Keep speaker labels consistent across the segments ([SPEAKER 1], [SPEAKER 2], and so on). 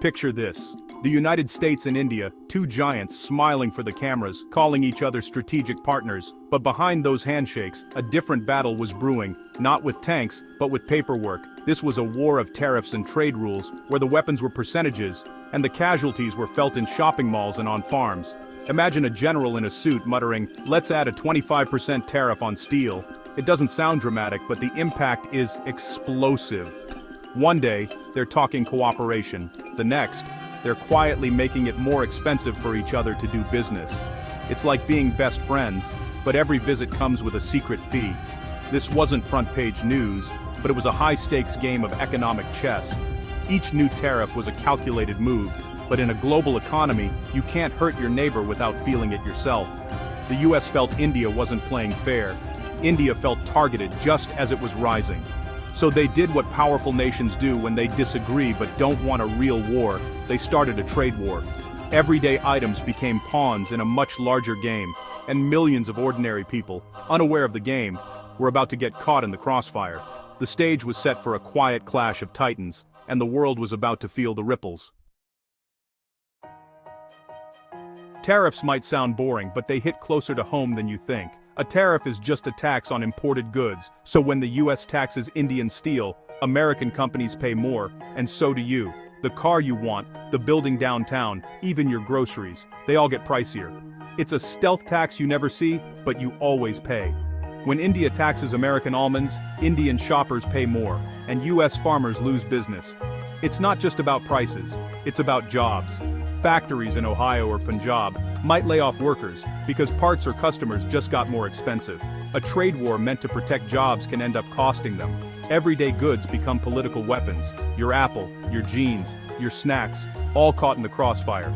[SPEAKER 1] Picture this. The United States and India, two giants smiling for the cameras, calling each other strategic partners. But behind those handshakes, a different battle was brewing, not with tanks, but with paperwork. This was a war of tariffs and trade rules, where the weapons were percentages, and the casualties were felt in shopping malls and on farms. Imagine a general in a suit muttering, "Let's add a 25% tariff on steel." It doesn't sound dramatic, but the impact is explosive. One day, they're talking cooperation. The next, they're quietly making it more expensive for each other to do business. It's like being best friends, but every visit comes with a secret fee. This wasn't front-page news, but it was a high-stakes game of economic chess. Each new tariff was a calculated move, but in a global economy, you can't hurt your neighbor without feeling it yourself. The US felt India wasn't playing fair. India felt targeted just as it was rising. So they did what powerful nations do when they disagree but don't want a real war. They started a trade war. Everyday items became pawns in a much larger game, and millions of ordinary people, unaware of the game, were about to get caught in the crossfire. The stage was set for a quiet clash of titans, and the world was about to feel the ripples. Tariffs might sound boring, but they hit closer to home than you think. A tariff is just a tax on imported goods, so when the US taxes Indian steel, American companies pay more, and so do you. The car you want, the building downtown, even your groceries, they all get pricier. It's a stealth tax you never see, but you always pay. When India taxes American almonds, Indian shoppers pay more, and US farmers lose business. It's not just about prices, it's about jobs. Factories in Ohio or Punjab might lay off workers because parts or customers just got more expensive. A trade war meant to protect jobs can end up costing them. Everyday goods become political weapons. Your apple, your jeans, your snacks, all caught in the crossfire.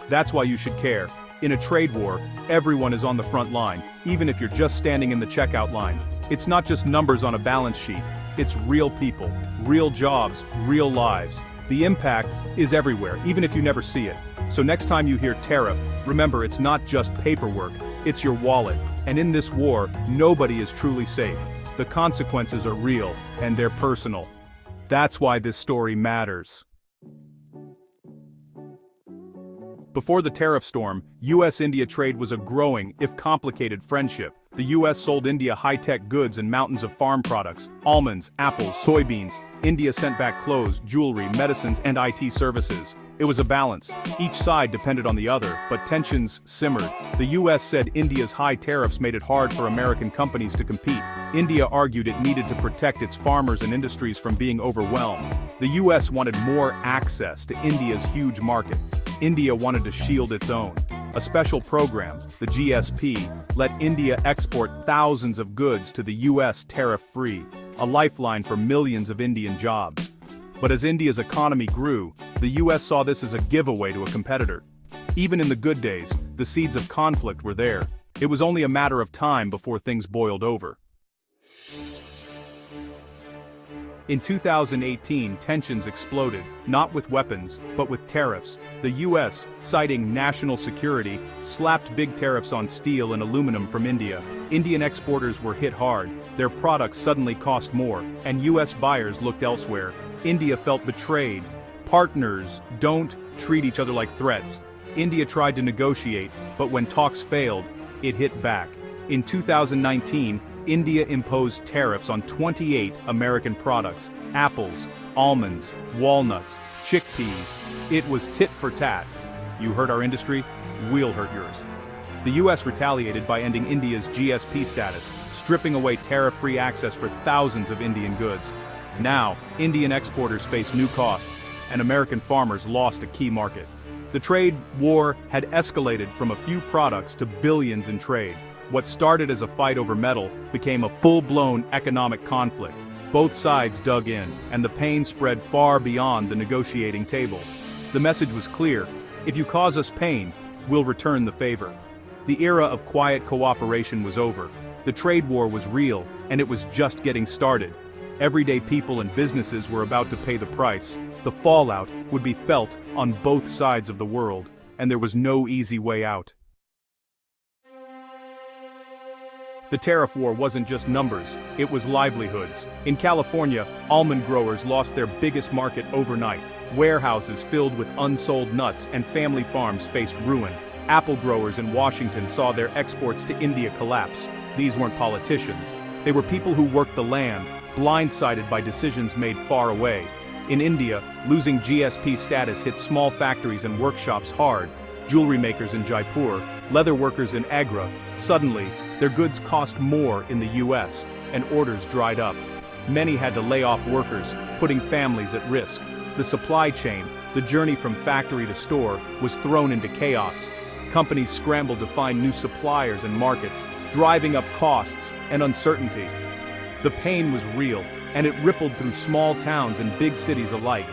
[SPEAKER 1] That's why you should care. In a trade war, everyone is on the front line, even if you're just standing in the checkout line. It's not just numbers on a balance sheet, it's real people, real jobs, real lives. The impact is everywhere, even if you never see it. So next time you hear tariff, remember it's not just paperwork, it's your wallet. And in this war, nobody is truly safe. The consequences are real, and they're personal. That's why this story matters. Before the tariff storm, US-India trade was a growing, if complicated, friendship. The US sold India high-tech goods and mountains of farm products, almonds, apples, soybeans. India sent back clothes, jewelry, medicines, and IT services. It was a balance. Each side depended on the other, but tensions simmered. The US said India's high tariffs made it hard for American companies to compete. India argued it needed to protect its farmers and industries from being overwhelmed. The US wanted more access to India's huge market. India wanted to shield its own. A special program, the GSP, let India export thousands of goods to the US tariff-free, a lifeline for millions of Indian jobs. But as India's economy grew, the US saw this as a giveaway to a competitor. Even in the good days, the seeds of conflict were there. It was only a matter of time before things boiled over. In 2018, tensions exploded, not with weapons, but with tariffs. The US, citing national security, slapped big tariffs on steel and aluminum from India. Indian exporters were hit hard, their products suddenly cost more, and US buyers looked elsewhere. India felt betrayed. Partners don't treat each other like threats. India tried to negotiate, but when talks failed, it hit back. In 2019, India imposed tariffs on 28 American products: apples, almonds, walnuts, chickpeas. It was tit for tat. You hurt our industry, we'll hurt yours. The US retaliated by ending India's GSP status, stripping away tariff-free access for thousands of Indian goods. Now, Indian exporters face new costs, and American farmers lost a key market. The trade war had escalated from a few products to billions in trade. What started as a fight over metal became a full-blown economic conflict. Both sides dug in, and the pain spread far beyond the negotiating table. The message was clear: if you cause us pain, we'll return the favor. The era of quiet cooperation was over. The trade war was real, and it was just getting started. Everyday people and businesses were about to pay the price. The fallout would be felt on both sides of the world, and there was no easy way out. The tariff war wasn't just numbers, it was livelihoods. In California, almond growers lost their biggest market overnight. Warehouses filled with unsold nuts and family farms faced ruin. Apple growers in Washington saw their exports to India collapse. These weren't politicians. They were people who worked the land, blindsided by decisions made far away. In India, losing GSP status hit small factories and workshops hard. Jewelry makers in Jaipur, leather workers in Agra. Suddenly, their goods cost more in the US, and orders dried up. Many had to lay off workers, putting families at risk. The supply chain, the journey from factory to store, was thrown into chaos. Companies scrambled to find new suppliers and markets, driving up costs and uncertainty. The pain was real, and it rippled through small towns and big cities alike.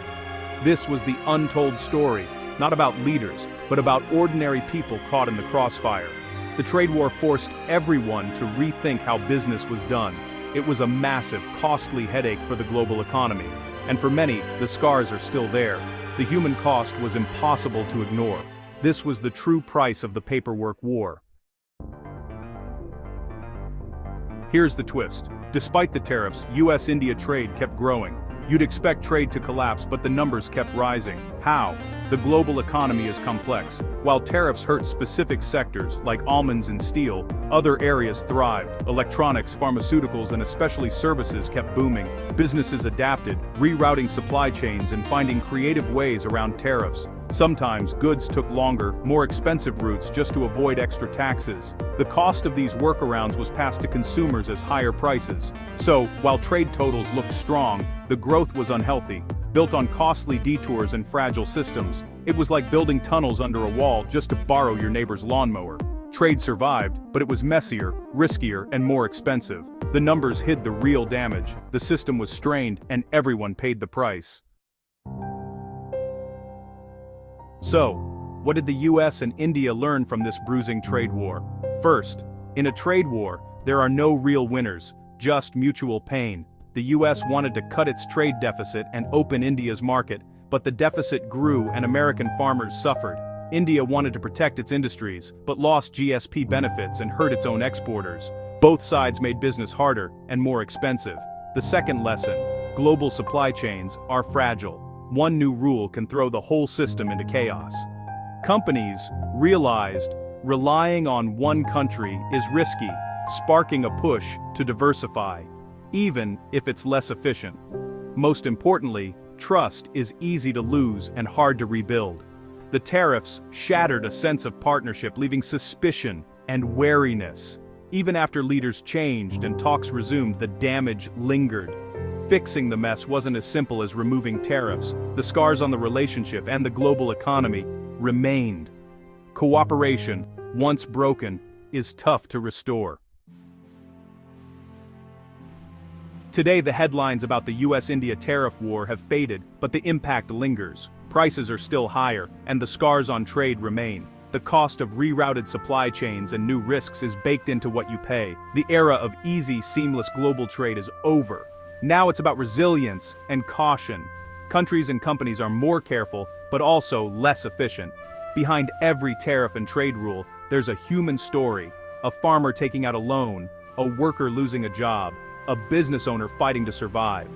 [SPEAKER 1] This was the untold story, not about leaders, but about ordinary people caught in the crossfire. The trade war forced everyone to rethink how business was done. It was a massive, costly headache for the global economy. And for many, the scars are still there. The human cost was impossible to ignore. This was the true price of the paperwork war. Here's the twist. Despite the tariffs, US-India trade kept growing. You'd expect trade to collapse, but the numbers kept rising. How? The global economy is complex. While tariffs hurt specific sectors, like almonds and steel, other areas thrived. Electronics, pharmaceuticals, and especially services kept booming. Businesses adapted, rerouting supply chains and finding creative ways around tariffs. Sometimes, goods took longer, more expensive routes just to avoid extra taxes. The cost of these workarounds was passed to consumers as higher prices. So, while trade totals looked strong, the growth was unhealthy. Built on costly detours and fragile systems, it was like building tunnels under a wall just to borrow your neighbor's lawnmower. Trade survived, but it was messier, riskier, and more expensive. The numbers hid the real damage. The system was strained, and everyone paid the price. So, what did the US and India learn from this bruising trade war? First, in a trade war, there are no real winners, just mutual pain. The US wanted to cut its trade deficit and open India's market, but the deficit grew and American farmers suffered. India wanted to protect its industries, but lost GSP benefits and hurt its own exporters. Both sides made business harder and more expensive. The second lesson: global supply chains are fragile. One new rule can throw the whole system into chaos. Companies realized relying on one country is risky, sparking a push to diversify, even if it's less efficient. Most importantly, trust is easy to lose and hard to rebuild. The tariffs shattered a sense of partnership, leaving suspicion and wariness. Even after leaders changed and talks resumed, the damage lingered. Fixing the mess wasn't as simple as removing tariffs. The scars on the relationship and the global economy remained. Cooperation, once broken, is tough to restore. Today, the headlines about the US-India tariff war have faded, but the impact lingers. Prices are still higher, and the scars on trade remain. The cost of rerouted supply chains and new risks is baked into what you pay. The era of easy, seamless global trade is over. Now it's about resilience and caution. Countries and companies are more careful, but also less efficient. Behind every tariff and trade rule, there's a human story. A farmer taking out a loan, a worker losing a job, a business owner fighting to survive.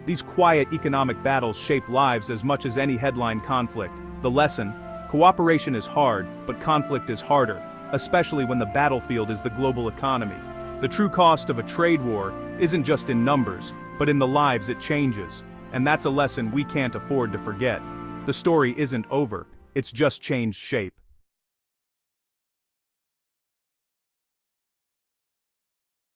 [SPEAKER 1] These quiet economic battles shape lives as much as any headline conflict. The lesson: cooperation is hard, but conflict is harder, especially when the battlefield is the global economy. The true cost of a trade war isn't just in numbers, but in the lives it changes. And that's a lesson we can't afford to forget. The story isn't over, it's just changed shape.